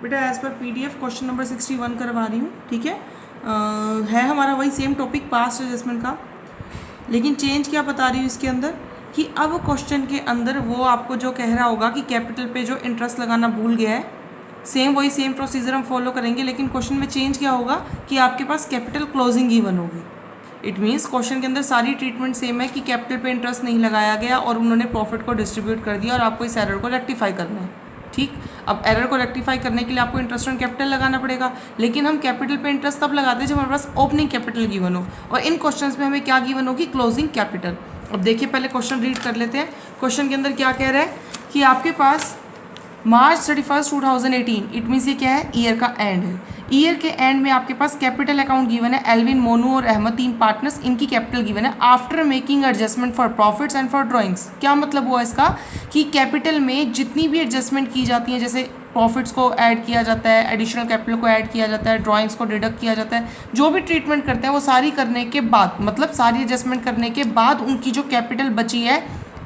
बेटा as per PDF question number 61 करवा रही हूँ, ठीक है हमारा वही सेम टॉपिक पास्ट एडजस्टमेंट का, लेकिन चेंज क्या बता रही हूँ इसके अंदर कि अब क्वेश्चन के अंदर वो आपको जो कह रहा होगा कि कैपिटल पे जो इंटरेस्ट लगाना भूल गया है, वही सेम प्रोसीजर हम फॉलो करेंगे, लेकिन क्वेश्चन में चेंज क्या होगा कि आपके पास कैपिटल क्लोजिंग गिवन होगी। इट मीन्स क्वेश्चन के अंदर सारी ट्रीटमेंट सेम है कि कैपिटल पे इंटरेस्ट नहीं लगाया गया और उन्होंने प्रॉफिट को डिस्ट्रीब्यूट कर दिया और आपको इस एरर को रेक्टिफाई करना है। ठीक, अब एरर को रेक्टिफाई करने के लिए आपको इंटरेस्ट ऑन कैपिटल लगाना पड़ेगा, लेकिन हम कैपिटल पे इंटरेस्ट तब लगाते हैं जब हमारे पास ओपनिंग कैपिटल गिवन हो, और इन क्वेश्चंस में हमें क्या गिवन होगी, क्लोजिंग कैपिटल। अब देखिए पहले क्वेश्चन रीड कर लेते हैं। क्वेश्चन के अंदर क्या कह रहा है कि आपके पास March 31, 2018, इट मीन्स ये क्या है, ईयर का एंड है। ईयर के एंड में आपके पास कैपिटल अकाउंट गिवन है, एल्विन, मोनू और अहमद 3 पार्टनर्स, इनकी कैपिटल गिवन है after making adjustment for profits and for drawings. क्या मतलब हुआ इसका कि कैपिटल में जितनी भी एडजस्टमेंट की जाती है, जैसे प्रॉफिट्स को ऐड किया जाता है, एडिशनल कैपिटल को ऐड किया जाता है, ड्राइंग्स को डिडक्ट किया जाता है, जो भी ट्रीटमेंट करते हैं वो सारी करने के बाद, मतलब सारी एडजस्टमेंट करने के बाद उनकी जो कैपिटल बची है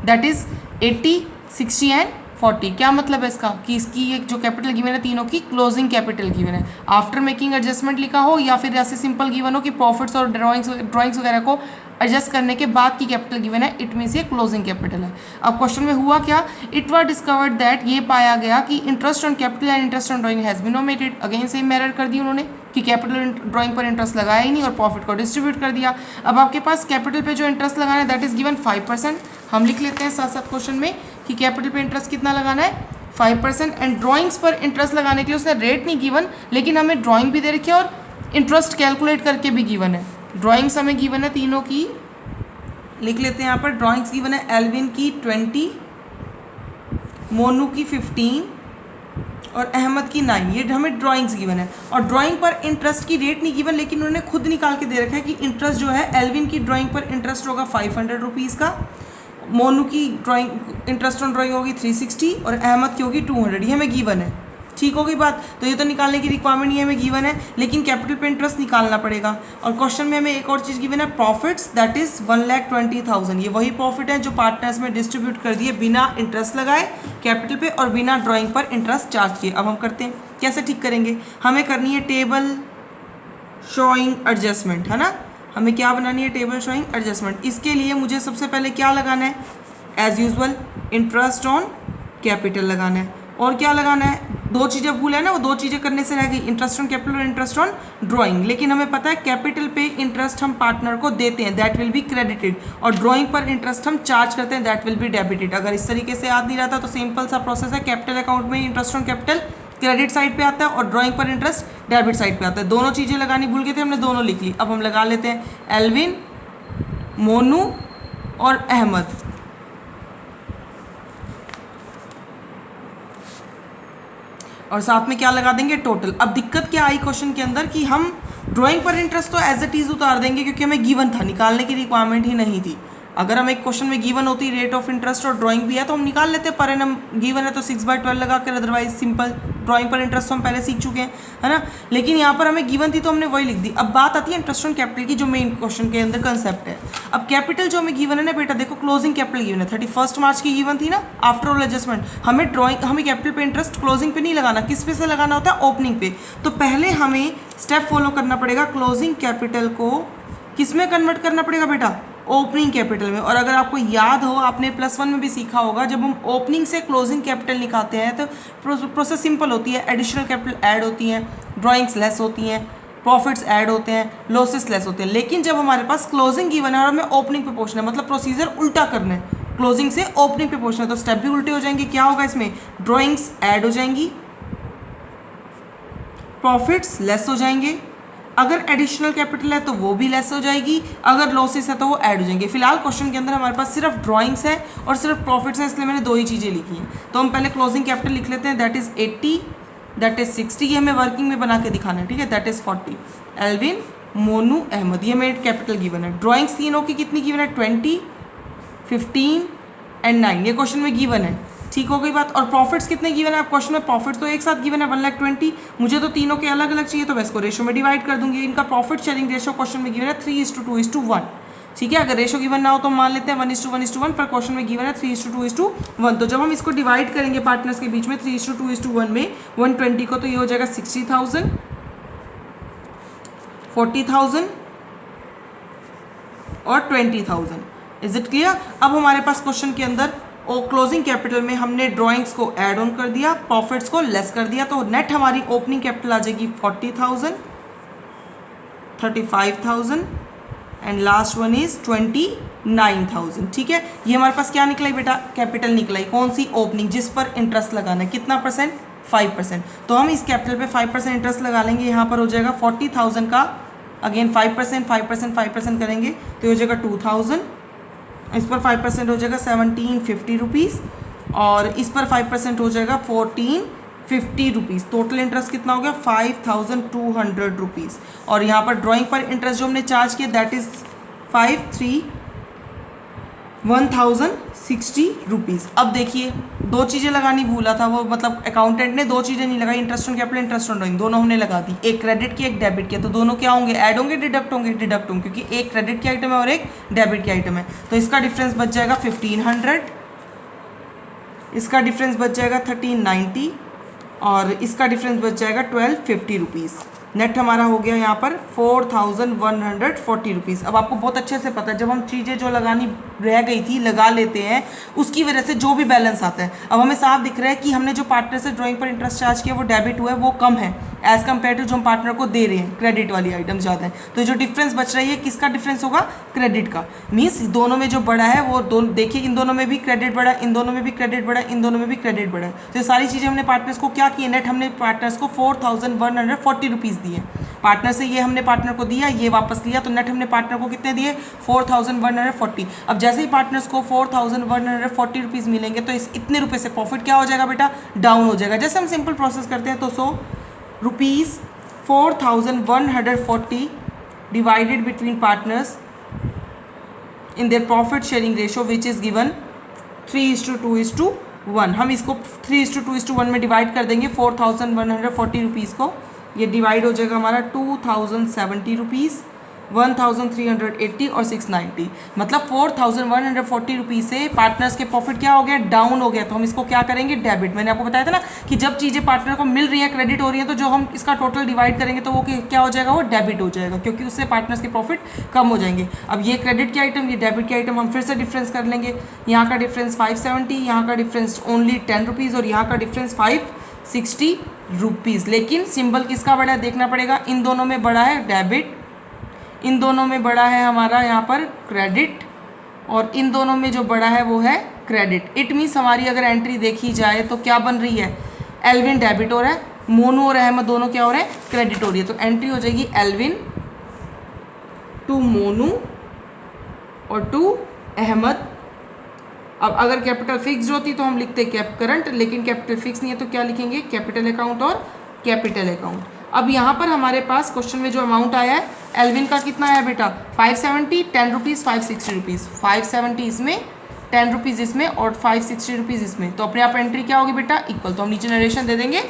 दैट इज़ 80, 60 एंड 40। क्या मतलब है इसका कि इसकी ये जो कैपिटल गिवन है तीनों की क्लोजिंग कैपिटल गिवन है। आफ्टर मेकिंग एडजस्टमेंट लिखा हो या फिर ऐसे सिंपल गिवन हो कि प्रॉफिट्स और ड्राइंग्स वगैरह को एडजस्ट करने के बाद की कैपिटल गिवन है, इट मीन्स ये क्लोजिंग कैपिटल है। अब क्वेश्चन में हुआ क्या, इट वाज डिस्कवर्ड दैट, ये पाया गया कि interest on capital and interest on drawing has been omitted. Again same error कर दी उन्होंने कि कैपिटल ड्राइंग पर इंटरेस्ट लगाया ही नहीं और प्रॉफिट को डिस्ट्रीब्यूट कर दिया। अब आपके पास कैपिटल पे जो इंटरेस्ट लगाना है दैट इज गिवन 5%। हम लिख लेते हैं साथ साथ क्वेश्चन में कि कैपिटल पे इंटरेस्ट कितना लगाना है, 5%। एंड ड्राइंग्स पर इंटरेस्ट लगाने के लिए उसने रेट नहीं गिवन, लेकिन हमें ड्राइंग भी दे रखी है और इंटरेस्ट कैलकुलेट करके भी गिवन है। ड्राइंग्स हमें गिवन है तीनों की, लिख लेते हैं यहाँ पर। ड्राइंग्स गिवन है एल्विन की 20, मोनू की 15 और अहमद की 9। ये हमें ड्राइंग्स गिवन है और ड्राइंग पर इंटरेस्ट की रेट नहीं गिवन, लेकिन उन्होंने खुद निकाल के दे रखा है कि इंटरेस्ट जो है एल्विन की ड्राइंग पर इंटरेस्ट होगा 500 रुपीज़ का, मोनू की ड्राइंग इंटरेस्ट ऑन ड्राइंग होगी 360 और अहमद की होगी 200। ये हमें गिवन है, ठीक हो गई बात। तो ये तो निकालने की रिक्वायरमेंट ये हमें गिवन है, लेकिन कैपिटल पे इंटरेस्ट निकालना पड़ेगा। और क्वेश्चन में हमें एक और चीज़ गिवन है, प्रॉफिट्स दैट इज़ 1,20,000। ये वही प्रॉफिट है जो पार्टनर्स में डिस्ट्रीब्यूट कर दिए बिना इंटरेस्ट लगाए कैपिटल पे और बिना ड्राइंग पर इंटरेस्ट चार्ज किए। अब हम करते हैं, कैसे ठीक करेंगे, हमें करनी है टेबल शोइंग एडजस्टमेंट, है ना। हमें क्या बनानी है, टेबल शोइंग एडजस्टमेंट। इसके लिए मुझे सबसे पहले क्या लगाना है, as usual interest on capital लगाना है। और क्या लगाना है, दो चीज़ें भूल है ना, वो दो चीज़ें करने से रह गई, इंटरेस्ट ऑन कैपिटल और इंटरेस्ट ऑन ड्राइंग। लेकिन हमें पता है कैपिटल पे इंटरेस्ट हम पार्टनर को देते हैं, दैट विल बी क्रेडिटेड, और ड्राइंग पर इंटरेस्ट हम चार्ज करते हैं, दैट विल बी डेबिटेड। अगर इस तरीके से याद नहीं रहता तो सिंपल सा प्रोसेस है, कैपिटल अकाउंट में interest on capital credit side पे आता है और ड्राइंग पर इंटरेस्ट डेबिट साइड पे आता है। दोनों चीज़ें लगानी भूल गए थे, हमने दोनों लिख ली। अब हम लगा लेते हैं, एल्विन, मोनू और अहमद, और साथ में क्या लगा देंगे, टोटल। अब दिक्कत क्या आई क्वेश्चन के अंदर कि हम ड्राइंग पर इंटरेस्ट तो एज इट इज उतार देंगे क्योंकि हमें गिवन था, निकालने की रिक्वायरमेंट ही नहीं थी। अगर हम एक क्वेश्चन में गिवन होती रेट ऑफ इंटरेस्ट और ड्राइंग भी है तो हम निकाल लेते, पर एनम गिवन है तो 6/12 लगा कर, अदरवाइज सिंपल ड्राइंग पर इंटरेस्ट तो हम पहले सीख चुके हैं, है ना। लेकिन यहाँ पर हमें गिवन थी तो हमने वही लिख दी। अब बात आती है इंटरेस्ट ऑन कैपिटल की, जो मेन क्वेश्चन के अंदर कंसेप्ट है। अब कैपिटल जो हमें गिवन है ना बेटा, देखो क्लोजिंग कैपिटल गिवन है 31 मार्च की गिवन थी ना, आफ्टर ऑल एडजस्टमेंट। हमें कैपिटल पे इंटरेस्ट क्लोजिंग पे नहीं लगाना, किस पे से लगाना होता है, ओपनिंग पे। तो पहले हमें स्टेप फॉलो करना पड़ेगा, क्लोजिंग कैपिटल को किस में कन्वर्ट करना पड़ेगा बेटा, ओपनिंग कैपिटल में। और अगर आपको याद हो, आपने +1 में भी सीखा होगा, जब हम ओपनिंग से क्लोजिंग कैपिटल निकालते हैं तो प्रोसेस सिंपल होती है, एडिशनल कैपिटल ऐड होती हैं, ड्राइंग्स लेस होती हैं, प्रॉफिट्स ऐड होते हैं, लॉसेस लेस होते हैं। लेकिन जब हमारे पास क्लोजिंग गिवन है और हमें ओपनिंग पे पहुंचना है, मतलब प्रोसीजर उल्टा करना है, क्लोजिंग से ओपनिंग पे पहुंचना है, तो स्टेप भी उल्टे हो जाएंगे। क्या होगा इसमें, ड्राइंग्स ऐड हो जाएंगी, प्रॉफिट्स लेस हो जाएंगे, अगर एडिशनल कैपिटल है तो वो भी लेस हो जाएगी, अगर लॉसेस है तो वो ऐड हो जाएंगे। फिलहाल क्वेश्चन के अंदर हमारे पास सिर्फ ड्राइंग्स है और सिर्फ प्रॉफिट्स हैं, इसलिए मैंने दो ही चीज़ें लिखी हैं। तो हम पहले क्लोजिंग कैपिटल लिख लेते हैं, दैट इज़ 80, दैट इज़ 60, ये हमें वर्किंग में बना के दिखाना है, ठीक है, that is 40। Alvin, Monu, Ahmed, ये हमें कैपिटल गिवन है। ड्राइंग्स तीनों की कितनी गिवन है, 20, 15 एंड 9, ये क्वेश्चन में गिवन है, ठीक हो गई बात। और प्रॉफिट्स कितने गिवन है, आप क्वेश्चन में प्रॉफिट्स तो एक साथ गिवन है 1,20,000, मुझे तो तीनों के अलग अलग चाहिए, तो मैं इसको रेशो में डिवाइड कर दूंगी। इनका प्रॉफिट शेयरिंग रेशो क्वेश्चन में गिवन है 3:2:1, ठीक है। अगर रेशो गिवन ना हो तो मान लेते हैं 1:1:1, पर क्वेश्चन में गिवन है 3:2:1। तो जब हम इसको डिवाइड करेंगे पार्टनर्स के बीच में 3:2:1 में 120 को, तो ये हो जाएगा 60,000, 40,000 और 20,000। Is it clear? अब हमारे पास क्वेश्चन के अंदर और क्लोजिंग कैपिटल में हमने ड्राइंग्स को ऐड ऑन कर दिया, प्रॉफिट्स को लेस कर दिया, तो नेट हमारी ओपनिंग कैपिटल आ जाएगी 40,000, 35,000 एंड लास्ट वन इज 29,000। ठीक है, ये हमारे पास क्या निकला बेटा? कैपिटल निकलाई। कौन सी? ओपनिंग, जिस पर इंटरेस्ट लगाना है। कितना परसेंट? 5%। तो हम इस कैपिटल पे 5% इंटरेस्ट लगा लेंगे। यहाँ पर हो जाएगा 40,000 का अगेन 5% करेंगे तो हो जाएगा 2,000। इस पर 5% हो जाएगा 1750 रुपीज़ और इस पर 5% हो जाएगा 1450 रुपीज़। टोटल इंटरेस्ट कितना हो गया? 5,200 रुपीज़। और यहाँ पर ड्राइंग पर इंटरेस्ट जो हमने चार्ज किया दैट इज़ 1,060 रुपीज़। अब देखिए, दो चीज़ें लगानी भूला था वो, मतलब अकाउंटेंट ने दो चीज़ें नहीं लगाई, interest on capital, interest on drawing, दोनों हमने लगा दी। एक क्रेडिट की, एक डेबिट की। तो दोनों क्या होंगे? ऐड होंगे, डिडक्ट होंगे? डिडक्ट होंगे, क्योंकि एक क्रेडिट की आइटम है और एक डेबिट की आइटम है। तो इसका डिफरेंस बच जाएगा 1,500, इसका डिफरेंस बच जाएगा 1,390 और इसका डिफरेंस बच जाएगा 1,250 रुपीज़। नेट हमारा हो गया यहाँ पर 4,140 रुपीज़। अब आपको बहुत अच्छे से पता है, जब हम चीज़ें जो लगानी रह गई थी लगा लेते हैं, उसकी वजह से जो भी बैलेंस आता है, अब हमें साफ दिख रहा है कि हमने जो पार्टनर से ड्राइंग पर इंटरेस्ट चार्ज किया वो डेबिट हुआ है, वो कम है एज़ कम्पेयर टू जो हम पार्टनर को दे रहे हैं। क्रेडिट वाली आइटम ज़्यादा है, तो जो डिफरेंस बच रही है किसका डिफरेंस होगा? क्रेडिट का। मीन्स दोनों में जो बड़ा है वो दोनों, देखिए इन दोनों में भी क्रेडिट बढ़ा, इन दोनों में भी क्रेडिट बढ़ा, इन दोनों में भी क्रेडिट बढ़ा। तो ये सारी चीज़ें हमने पार्टनर्स को क्या किए? नेट हमने पार्टनर्स को 4,140 रुपीज़ दिए। पार्टनर से ये हमने पार्टनर को दिया, ये वापस लिया, तो नेट हमने पार्टनर को कितने दिए? 4,140। अब जैसे ही पार्टनर्स को 4,140 रुपीज़ मिलेंगे तो इस इतने रुपये से प्रॉफिट क्या हो जाएगा बेटा? डाउन हो जाएगा। जैसे हम सिंपल प्रोसेस करते हैं तो rupees 4,140 divided between partners in their profit sharing ratio which is given 3:2:1। हम इसको 3:2:1 में डिवाइड कर देंगे 4,140 रुपीज़ को। ये डिवाइड हो जाएगा हमारा 2,070 रुपीज़, 1,380 और 690। मतलब 4,140 रुपीज़ से पार्टनर्स के प्रॉफिट क्या हो गया? डाउन हो गया। तो हम इसको क्या करेंगे? डेबिट। मैंने आपको बताया था ना कि जब चीज़ें पार्टनर को मिल रही हैं, क्रेडिट हो रही हैं, तो जो हम इसका टोटल डिवाइड करेंगे तो वो क्या हो जाएगा? वो डेबिट हो जाएगा, क्योंकि उससे पार्टनर्स के प्रॉफिट कम हो जाएंगे। अब ये क्रेडिट की आइटम, ये डेबिट की आइटम, हम फिर से डिफरेंस कर लेंगे। यहाँ का डिफरेंस 570, यहाँ का डिफरेंस ओनली 10 रुपीज़ और यहाँ का डिफरेंस 560 रुपीज़। लेकिन सिंबल किसका बड़ा है देखना पड़ेगा। इन दोनों में बड़ा है डेबिट, इन दोनों में बड़ा है हमारा यहाँ पर क्रेडिट और इन दोनों में जो बड़ा है वो है क्रेडिट। इट मीन्स हमारी अगर एंट्री देखी जाए तो क्या बन रही है? एल्विन डेबिट हो रहा है, मोनू और अहमद दोनों क्या हो रहे हैं? क्रेडिट हो रही है। तो एंट्री हो जाएगी एल्विन टू मोनू और टू अहमद। अब अगर कैपिटल फिक्स होती तो हम लिखते कैप करंट, लेकिन कैपिटल फिक्स नहीं है तो क्या लिखेंगे? कैपिटल अकाउंट और कैपिटल अकाउंट। अब यहाँ पर हमारे पास क्वेश्चन में जो अमाउंट आया है एल्विन का कितना आया बेटा? 570, 10 रुपीज़, 560 रुपीज़। 570 इसमें, 10 रुपीज़ इसमें और 560 रुपीज़ इसमें। तो अपने आप एंट्री क्या होगी बेटा? इक्वल। तो हम नीचे नरेशन दे देंगे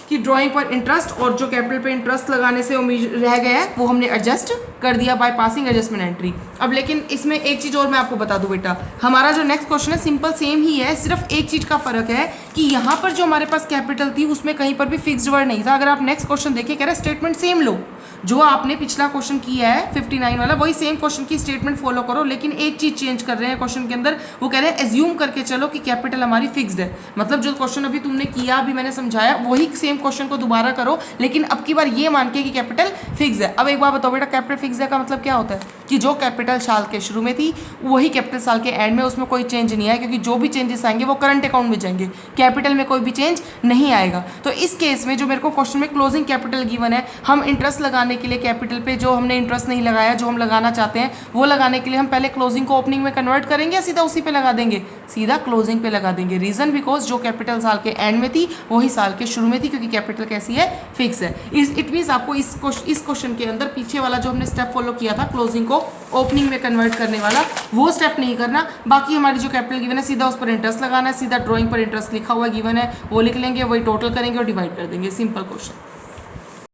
कि ड्राइंग पर इंटरेस्ट और जो कैपिटल पे इंटरेस्ट लगाने से रह गया है वो हमने एडजस्ट कर दिया बाय पासिंग एडजस्टमेंट एंट्री। अब लेकिन इसमें एक चीज़ और मैं आपको बता दूं बेटा, हमारा जो नेक्स्ट क्वेश्चन है सिंपल सेम ही है, सिर्फ एक चीज़ का फ़र्क है कि यहाँ पर जो हमारे पास कैपिटल थी उसमें कहीं पर भी फिक्स्ड वर्ड नहीं था। अगर आप नेक्स्ट क्वेश्चन देखिए, कह रहे स्टेटमेंट सेम लो, जो आपने पिछला क्वेश्चन किया है 59 वाला, वही सेम क्वेश्चन की स्टेटमेंट फॉलो करो, लेकिन एक चीज़ चेंज कर रहे हैं क्वेश्चन के अंदर। वो कह रहे हैं एज्यूम करके चलो कि कैपिटल हमारी फिक्स्ड है। मतलब जो क्वेश्चन अभी तुमने किया, अभी मैंने समझाया, वही सेम क्वेश्चन को दोबारा करो, लेकिन अब की बार ये मान के कि कैपिटल फिक्स है। अब एक बार बताओ बेटा, कैपिटल फिक्स है का मतलब क्या होता है? कि जो कैपिटल साल के शुरू में थी वही कैपिटल साल के एंड में, उसमें कोई चेंज नहीं है, क्योंकि जो भी चेंजेस आएंगे वो करंट अकाउंट में जाएंगे, कैपिटल में कोई भी चेंज नहीं आएगा। तो इस केस में जो मेरे को क्वेश्चन में क्लोजिंग कैपिटल गिवन है, हम इंटरेस्ट लगाने के लिए कैपिटल पे जो हमने इंटरेस्ट नहीं लगाया, जो हम लगाना चाहते हैं वो लगाने के लिए हम पहले क्लोजिंग को ओपनिंग में कन्वर्ट करेंगे या सीधा उसी पे लगा देंगे? सीधा क्लोजिंग पे लगा देंगे। रीजन बिकॉज जो कैपिटल साल के एंड में थी वही साल के शुरू में थी, क्योंकि कैपिटल कैसी है? फिक्स है। इट मीन्स आपको इस क्वेश्चन के अंदर पीछे वाला जो हमने स्टेप फॉलो किया था क्लोजिंग को ओपनिंग में कन्वर्ट करने वाला, वो स्टेप नहीं करना। बाकी हमारी जो कैपिटल गिवन है सीधा उस पर इंटरेस्ट लगाना है, सीधा ड्राइंग पर इंटरेस्ट लिखा हुआ गिवन है वो लिख लेंगे, वही टोटल करेंगे और डिवाइड कर देंगे। Simple question.